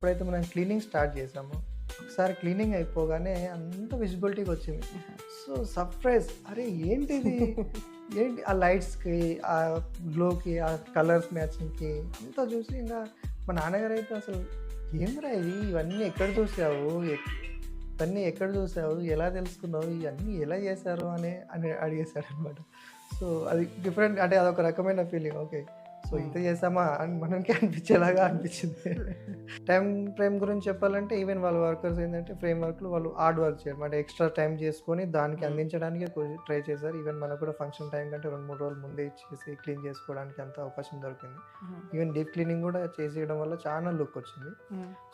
ఎప్పుడైతే మనం cleaning start చేసామో, ఒకసారి క్లీనింగ్ అయిపోగానే అంత విజిబిలిటీకి వచ్చింది. సో, సర్ప్రైజ్ అరే ఏంటిది? ఏంటి ఆ లైట్స్‌కి, ఆ గ్లోకి, ఆ కలర్స్ మ్యాచింగ్‌కి అంతా చూసి ఇంగా మా నాన్నగారైతే అసలు "ఏందిరా ఇది? ఇవన్నీ ఎక్కడ చూసావు? ఇవన్నీ ఎక్కడ చూసావు? ఎలా తెలుసుకున్నావు? ఇవన్నీ ఎలా చేశారు?" అని అడిగేసాడనమాట. సో, అది డిఫరెంట్ అంటే అదొక రకమైన ఫీలింగ్. ఓకే. సో, ఇంత చేసామా అని మనకే అనిపించేలాగా అనిపించింది. టైమ్ ఫ్రేమ్ గురించి చెప్పాలంటే ఈవెన్ వాళ్ళ వర్కర్స్ ఏంటంటే ఫ్రేమ్ వర్క్‌లో వాళ్ళు హార్డ్ వర్క్ చేయడం. అంటే ఎక్స్‌ట్రా టైమ్ చేసుకొని దానికి అందించడానికే ట్రై చేశారు. ఈవెన్ మనకు కూడా ఫంక్షన్ టైం కంటే 2, 3 రోజులు ముందే ఇచ్చేసి క్లీన్ చేసుకోవడానికి అంత అవకాశం దొరికింది. ఈవెన్ డీప్ క్లీనింగ్ కూడా చేసేయడం వల్ల చాలా లుక్ వచ్చింది.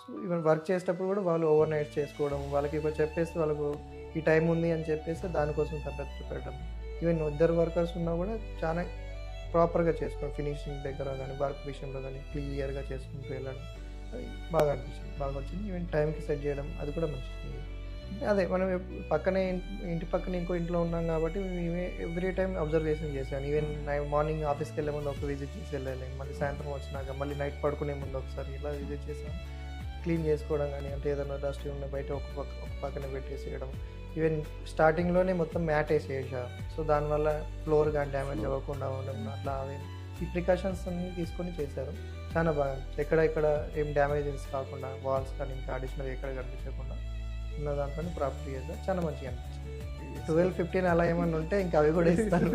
సో, ఈవెన్ వర్క్ చేసేటప్పుడు కూడా వాళ్ళు ఓవర్ నైట్స్ చేసుకోవడం, వాళ్ళకి ఇప్పుడు చెప్పేసి వాళ్ళకు ఈ టైం ఉంది అని చెప్పేసి దానికోసం తగ్గట్టు పెట్టడం. ఈవెన్ ఇద్దరు వర్కర్స్ ఉన్నా కూడా చాలా ప్రాపర్‌గా చేసుకోవడం. ఫినిషింగ్ దగ్గర గానీ, వర్క్ విషయంలో గానీ క్లియర్‌గా చేసుకుంటూ వెళ్ళడం. అది బాగా అనిపించింది. బాగా వచ్చింది. ఈవెన్ టైంకి సెట్ చేయడం అది కూడా మంచిది. అదే మనం పక్కనే ఇంటి పక్కన ఇంకో ఇంట్లో ఉన్నాం కాబట్టి మేమే ఎవ్రీ టైమ్ అబ్జర్వేషన్ చేశాను. ఈవెన్ మార్నింగ్ ఆఫీస్‌కెళ్ళే ముందు ఒక విజిట్ చేసి వెళ్ళాలి. మళ్ళీ సాయంత్రం వచ్చినాక మళ్ళీ నైట్ పడుకునే ముందు ఒకసారి ఇలా విజిట్ చేసాను. క్లీన్ చేసుకోవడం గానీ, అంటే ఏదైనా డస్ట్ ఉన్న బయట ఒక పక్కన పెట్టేసేయడం. ఈవెన్ స్టార్టింగ్‌లోనే మొత్తం మ్యాట్ ఏసేసా. సో, దానివల్ల ఫ్లోర్ గానీ డ్యామేజ్ అవ్వకుండా ఉండడం అట్లా అవి ఈ ప్రికాషన్స్ అన్నీ తీసుకొని చేశారు. చాలా బాగా అనిపించింది. ఎక్కడ ఏం డ్యామేజెస్ కాకుండా వాల్స్ కానీ ఇంకా అడిషనల్ ఎక్కడ కనిపించకుండా ఉన్న దాంట్లోనే ప్రాపర్‌గా చేశారు. చాలా మంచిగా అనిపించింది. 12, 15 అలా ఏమన్నా ఉంటే ఇంకా అవి కూడా ఇస్తాను.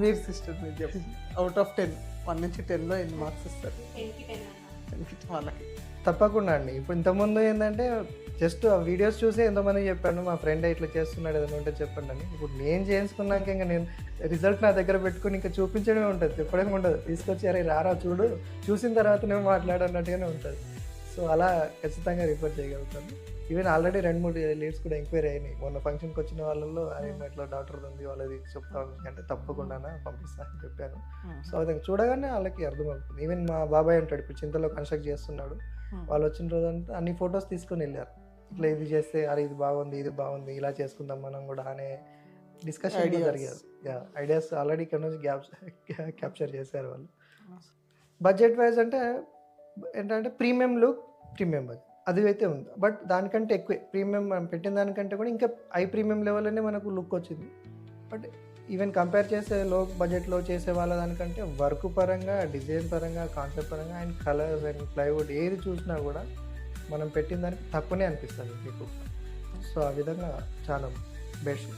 మీరు సిస్టర్ మీరు చెప్పండి. ఔట్ ఆఫ్ 10 1 నుంచి 10లో ఎన్ని మార్క్స్ ఇస్తారు? 10కి వాళ్ళకి. తప్పకుండా అండి. ఇప్పుడు ఇంతకుముందు ఏందంటే జస్ట్ ఆ వీడియోస్ చూసే ఎంతోమందికి చెప్పాను. మా ఫ్రెండ్ ఇట్లా చేస్తున్నాడు ఏదైనా ఉంటే చెప్పండని. ఇప్పుడు నేను చేసుకున్నాక ఇంక నేను రిజల్ట్ నా దగ్గర పెట్టుకొని ఇంకా చూపించడమే ఉంటది. చెప్పడం ఉండదు. తీసుకొచ్చి అరే రారా చూడు, చూసిన తర్వాతనే మాట్లాడన్నట్టుగానే ఉంటది. సో, అలా ఖచ్చితంగా రిఫర్ చేయగలుగుతాను. ఈవెన్ ఆల్రెడీ 2, 3 లీడ్స్ కూడా ఎంక్వైరీ అయినాయి. మొన్న ఫంక్షన్‌కి వచ్చిన వాళ్ళలో అరే ఇట్లా డాక్టర్‌ది ఉంది వాళ్ళది చెప్తాను అంటే తప్పకుండానా పంపిస్తా అని చెప్పాను. సో, అది చూడగానే వాళ్ళకి అర్థమవుతుంది. ఈవెన్ మా బాబాయ్ ఉంటాడు ఇప్పుడు చింతలో కన్‌స్ట్రక్ట్ చేస్తున్నాడు. వాళ్ళు వచ్చిన రోజంతా అన్ని ఫోటోస్ తీసుకొని వెళ్ళారు. ఇట్లా ఇది చేస్తే అరే ఇది బాగుంది, ఇది బాగుంది, ఇలా చేసుకుందాం మనం కూడా అనే డిస్కషన్ జరిగేది. యాహ్! ఐడియాస్ ఆల్రెడీ ఇక్కడ నుంచి క్యాప్చర్ చేశారు వాళ్ళు. బడ్జెట్ వైజ్ అంటే ఏంటంటే ప్రీమియం లుక్, ప్రీమియం బడ్జెట్ అది అయితే ఉంది. బట్ దానికంటే ఎక్కువే ప్రీమియం మనం పెట్టిన దానికంటే కూడా ఇంకా హై ప్రీమియం లెవెల్‌లోనే మనకు లుక్ వచ్చింది. బట్ ఈవెన్ కంపేర్ చేసే లో బడ్జెట్‌లో చేసే వాళ్ళ దానికంటే వర్క్ పరంగా, డిజైన్ పరంగా, కాన్సెప్ట్ పరంగా అండ్ కలర్స్ అండ్ ప్లైవుడ్ ఏది చూసినా కూడా మనం పెట్టిన దానికి తక్కువనే అనిపిస్తుంది మీకు. సో, ఆ విధంగా చాలా బెస్ట్.